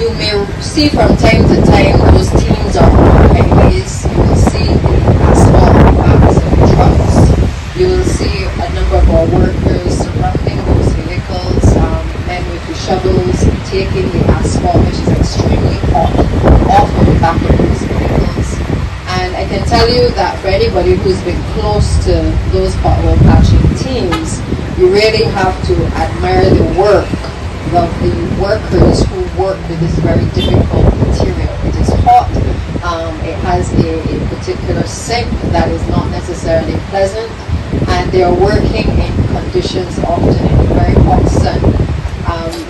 You may see from time to time those teams are on highways. You will see the asphalt bags of trucks. You will see a number of our workers surrounding those vehicles, men with the shovels taking the asphalt, which is extremely hot, off of the back of those vehicles. And I can tell you that for anybody who's been close to those pothole patching teams, you really have to admire the work of the workers who work with this very difficult material. It is hot, it has a particular scent that is not necessarily pleasant, and they are working in conditions often in the very hot sun,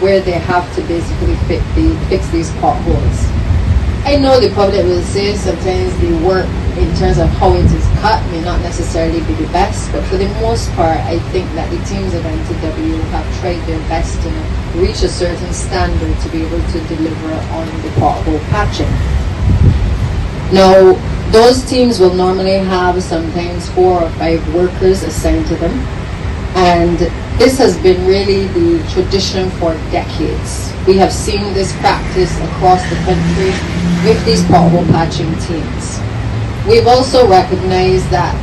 where they have to basically fix these potholes. I know the public will say sometimes the work in terms of how it is cut may not necessarily be the best, but for the most part, I think that the teams of NTW have tried their best to reach a certain standard to be able to deliver on the pothole patching. Now, those teams will normally have sometimes 4 or 5 workers assigned to them, and this has been really the tradition for decades. We have seen this practice across the country with these pothole patching teams. We've also recognized that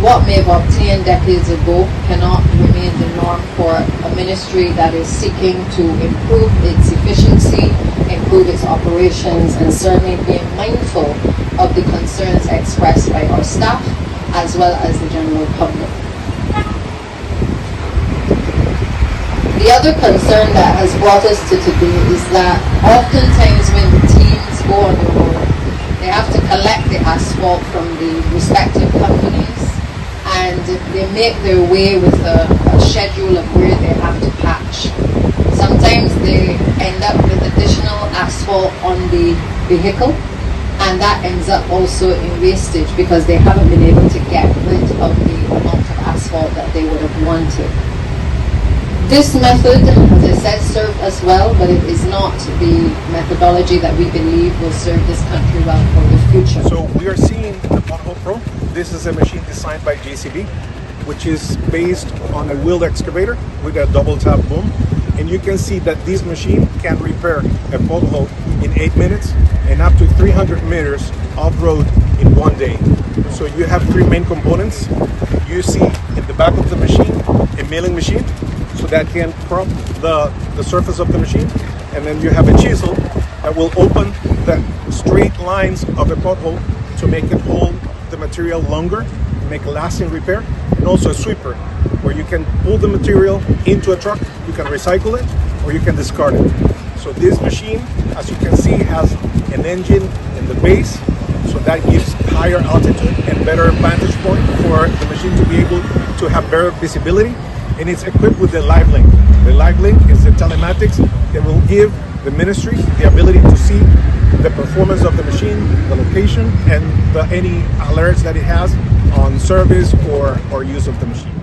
what may have obtained decades ago cannot remain the norm for a ministry that is seeking to improve its efficiency, improve its operations, and certainly being mindful of the concerns expressed by our staff as well as the general public. The other concern that has brought us to today is that oftentimes when the teams go on the road, they have to collect the asphalt from the respective companies, and they make their way with a schedule of where they have to patch. Sometimes they end up with additional asphalt on the vehicle, and that ends up also in wastage because they haven't been able to get rid of the amount of asphalt that they would have wanted. This method, as I said, served us well, but it is not the methodology that we believe will serve this country well for the future. So we are seeing the Pothole Pro. This is a machine designed by JCB, which is based on a wheeled excavator with a double tap boom. And you can see that this machine can repair a pothole in 8 minutes and up to 300 meters off-road in 1 day. So you have 3 main components. You see in the back of the machine a milling machine, so that can crop the surface of the machine, and then you have a chisel that will open the straight lines of a pothole to make it hold the material longer, make a lasting repair, and also a sweeper where you can pull the material into a truck, you can recycle it, or you can discard it. So this machine, as you can see, has an engine in the base, so that gives higher altitude and better vantage point for the machine to be able to have better visibility. And it's equipped with the Live Link. The Live Link is the telematics that will give the ministry the ability to see the performance of the machine, the location, and any alerts that it has on service or use of the machine.